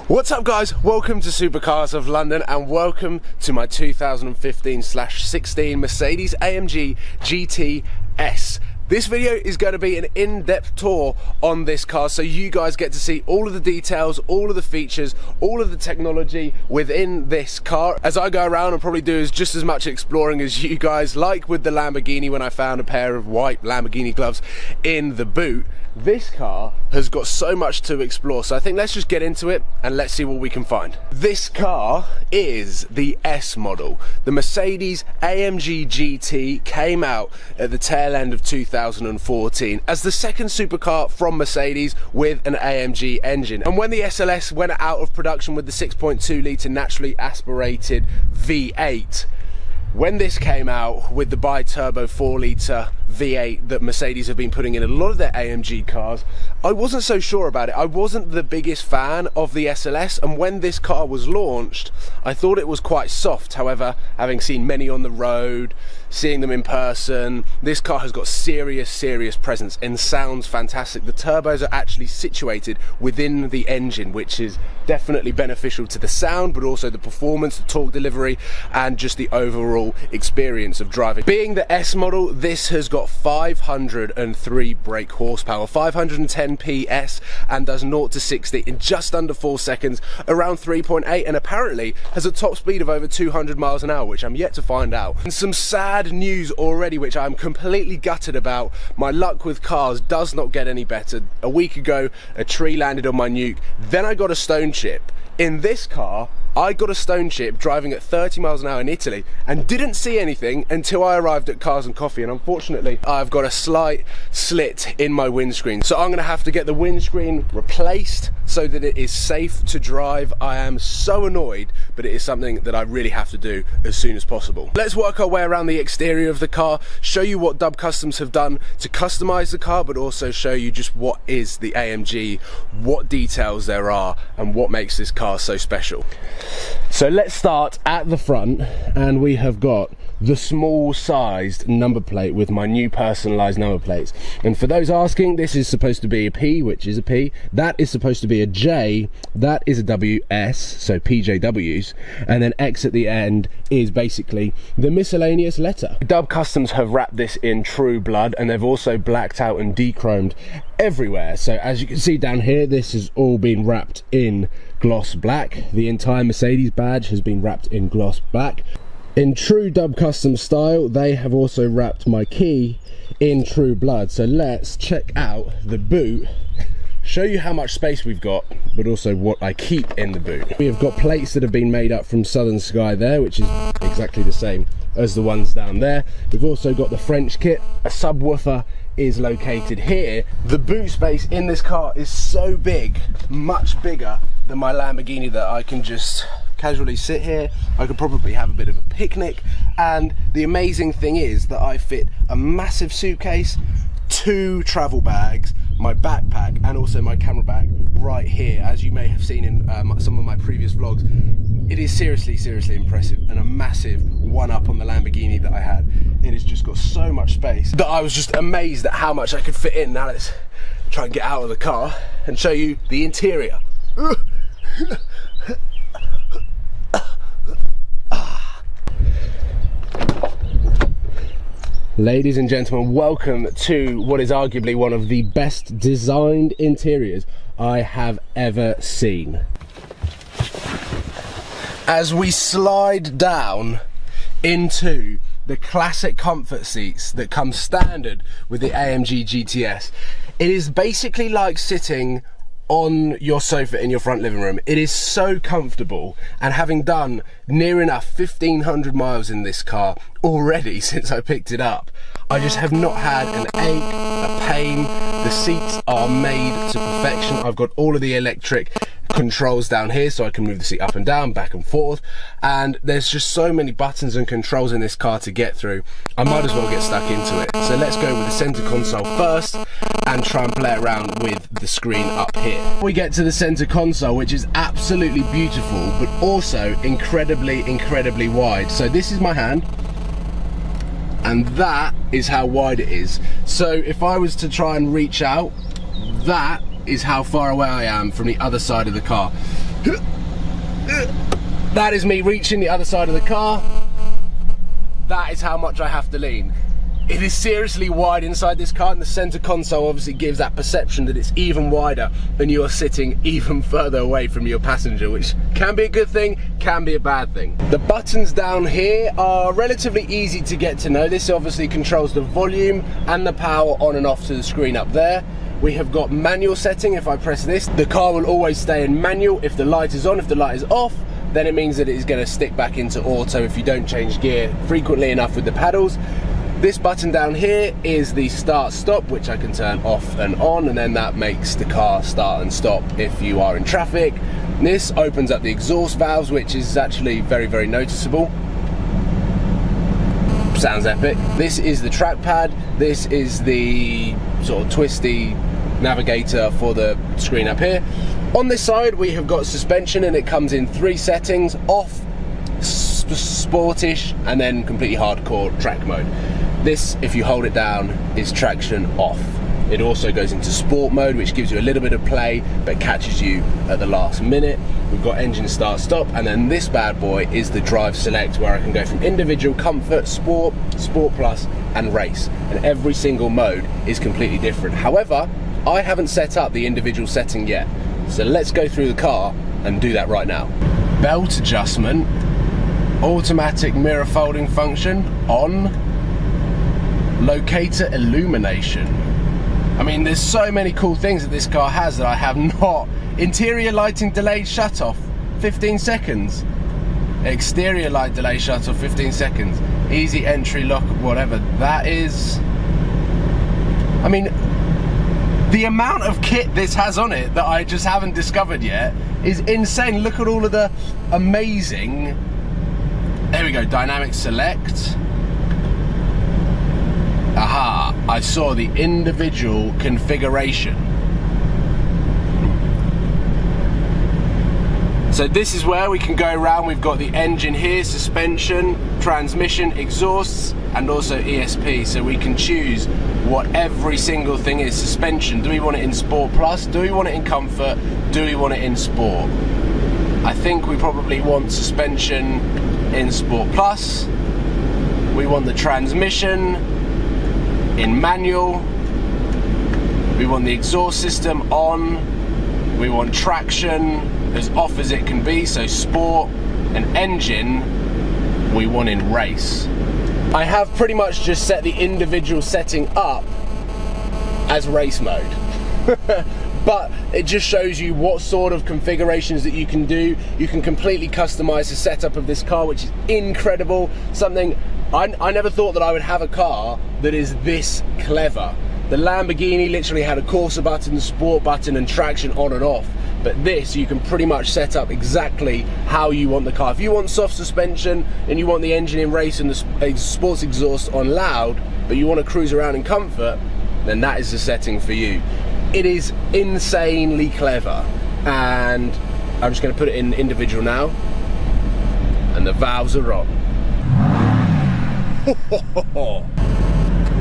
What's up guys, welcome to Supercars of London and welcome to my 2015/16 Mercedes AMG GTS. This video is going to be an in-depth tour on this car so you guys get to see all of the details, all of the features, all of the technology within this car. As I go around and probably do just as much exploring as you guys, like with the Lamborghini when I found a pair of white Lamborghini gloves in the boot. This car has got so much to explore, so I think let's just get into it and let's see what we can find. This car is the S model. The Mercedes AMG GT came out at the tail end of 2014 as the second supercar from Mercedes with an AMG engine. And when the SLS went out of production with the 6.2 litre naturally aspirated V8, when this came out with the bi-turbo 4 litre V8 that Mercedes have been putting in a lot of their AMG cars, I wasn't so sure about it. I wasn't the biggest fan of the SLS, and when this car was launched, I thought it was quite soft. However, having seen many on the road, seeing them in person, this car has got serious presence and sounds fantastic. The turbos are actually situated within the engine, which is definitely beneficial to the sound, but also the performance, the torque delivery, and just the overall experience of driving. Being the S model, this has got 503 brake horsepower, 510 PS, and does 0 to 60 in just under 4 seconds, around 3.8, and apparently has a top speed of over 200 miles an hour, which I'm yet to find out. And some sad news already, which I'm completely gutted about. My luck with cars does not get any better. A week ago, a tree landed on my nuke, then I got a stone chip. In this car, I got a stone chip driving at 30 miles an hour in Italy and didn't see anything until I arrived at Cars and Coffee, and unfortunately I've got a slight slit in my windscreen, so I'm going to have to get the windscreen replaced so that it is safe to drive. I am so annoyed, but it is something that I really have to do as soon as possible. Let's work our way around the exterior of the car, show you what Dub Customs have done to customize the car, but also show you just what is the AMG, what details there are, and what makes this car so special. So let's start at the front, and we have got the small sized number plate with my new personalized number plates. And for those asking, this is supposed to be a P, which is a P. That is supposed to be a J, that is a WS, so PJWs, and then X at the end is basically the miscellaneous letter. Dub Customs have wrapped this in true blood, and they've also blacked out and dechromed everywhere. So as you can see down here, this has all been wrapped in gloss black. The entire Mercedes badge has been wrapped in gloss black. In true Dub Customs style, they have also wrapped my key in true blood. So let's check out the boot, show you how much space we've got, but also what I keep in the boot. We have got plates that have been made up from Southern Sky there, which is exactly the same as the ones down there. We've also got the French kit. A subwoofer is located here. The boot space in this car is so big, much bigger than my Lamborghini, that I can just casually sit here. I could probably have a bit of a picnic, and the amazing thing is that I fit a massive suitcase, 2 travel bags, my backpack, and also my camera bag right here, as you may have seen in some of my previous vlogs. It is seriously impressive, and a massive one-up on the Lamborghini that I had. It has just got so much space that I was just amazed at how much I could fit in. Now let's try and get out of the car and show you the interior. Ladies and gentlemen, welcome to what is arguably one of the best designed interiors I have ever seen. As we slide down into the classic comfort seats that come standard with the AMG GTS, it is basically like sitting on your sofa in your front living room. It is so comfortable, and having done near enough 1,500 miles in this car already since I picked it up, I just have not had an ache, a pain. The seats are made to perfection. I've got all of the electric controls down here, so I can move the seat up and down, back and forth, and there's just so many buttons and controls in this car to get through. I might as well get stuck into it. So let's go with the center console first and try and play around with the screen up here. We get to the center console, which is absolutely beautiful, but also incredibly wide. So this is my hand, and that is how wide it is. So if I was to try and reach out, that is how far away I am from the other side of the car. That is me reaching the other side of the car. That is how much I have to lean. It is seriously wide inside this car, and the center console obviously gives that perception that it's even wider and you are sitting even further away from your passenger, which can be a good thing, can be a bad thing. The buttons down here are relatively easy to get to know. This obviously controls the volume and the power on and off to the screen up there. We have got manual setting. If I press this, the car will always stay in manual. If the light is on, if the light is off, then it means that it is going to stick back into auto if you don't change gear frequently enough with the paddles. This button down here is the start stop, which I can turn off and on, and then that makes the car start and stop if you are in traffic. This opens up the exhaust valves, which is actually very, very noticeable. Sounds epic. This is the trackpad. This is the sort of twisty navigator for the screen up here. On this side we have got suspension, and it comes in 3 settings: off, sportish, and then completely hardcore track mode. This, if you hold it down, is traction off. It also goes into sport mode, which gives you a little bit of play but catches you at the last minute. We've got engine start stop, and then this bad boy is the drive select, where I can go from individual, comfort, sport, sport plus and race, and every single mode is completely different. However, I haven't set up the individual setting yet, so let's go through the car and do that right now. Belt adjustment, automatic mirror folding function on, locator illumination. I mean, there's so many cool things that this car has that I have not. Interior lighting delayed shut off, 15 seconds. Exterior light delay shut off, 15 seconds. Easy entry lock, whatever that is. I mean, the amount of kit this has on it that I just haven't discovered yet is insane. Look at all of the amazing, there we go, dynamic select. Aha, I saw the individual configuration. So this is where we can go around. We've got the engine here, suspension, transmission, exhausts, and also ESP. So we can choose what every single thing is. Suspension, do we want it in Sport Plus? Do we want it in Comfort? Do we want it in Sport? I think we probably want suspension in Sport Plus. We want the transmission in manual. We want the exhaust system on. We want traction as off as it can be, so sport. And engine we want in race. I have pretty much just set the individual setting up as race mode. But it just shows you what sort of configurations that you can do. You can completely customize the setup of this car, which is incredible. Something I never thought that I would have a car that is this clever. The Lamborghini literally had a Corsa button, sport button, and traction on and off. But this, you can pretty much set up exactly how you want the car. If you want soft suspension and you want the engine in race and the sports exhaust on loud, but you want to cruise around in comfort, then that is the setting for you. It is insanely clever, and I'm just going to put it in individual now, and the valves are on.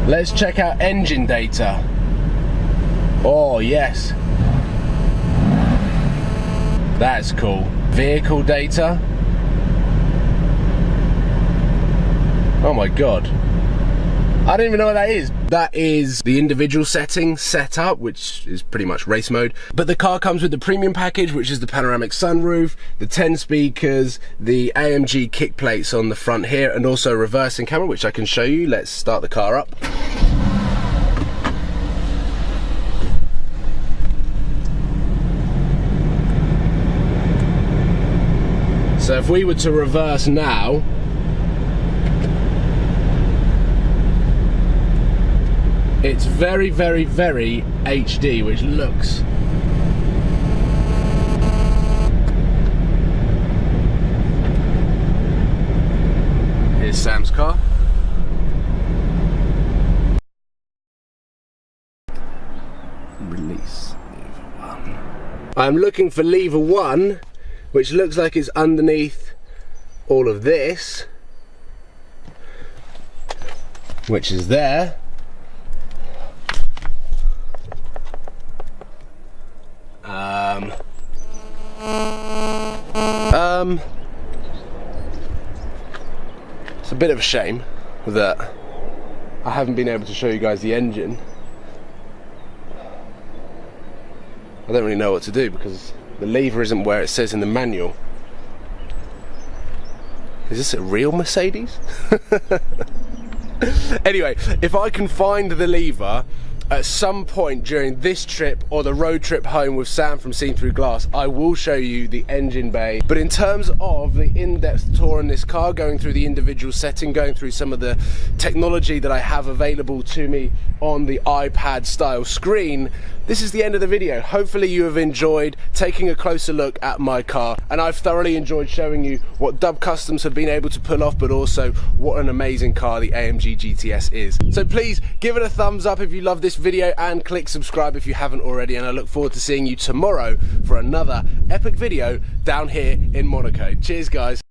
Let's check out engine data. Oh yes, that's cool. Vehicle data. Oh my god, I don't even know what that is. That is the individual setting set up, which is pretty much race mode. But the car comes with the premium package, which is the panoramic sunroof, the 10 speakers, the AMG kick plates on the front here, and also a reversing camera, which I can show you. Let's start the car up. So if we were to reverse now, it's very, very, very HD, which looks here's Sam's car. Release lever 1. I'm looking for lever 1, which looks like it's underneath all of this, which is there. It's a bit of a shame that I haven't been able to show you guys the engine. I don't really know what to do because the lever isn't where it says in the manual. Is this a real Mercedes? Anyway, if I can find the lever at some point during this trip or the road trip home with Sam from Seen Through Glass, I will show you the engine bay. But in terms of the in-depth tour in this car, going through the individual setting, going through some of the technology that I have available to me on the iPad style screen, this is the end of the video. Hopefully you have enjoyed taking a closer look at my car, and I've thoroughly enjoyed showing you what Dub Customs have been able to pull off, but also what an amazing car the AMG GTS is. So please give it a thumbs up if you love this video and click subscribe if you haven't already, and I look forward to seeing you tomorrow for another epic video down here in Monaco. Cheers guys.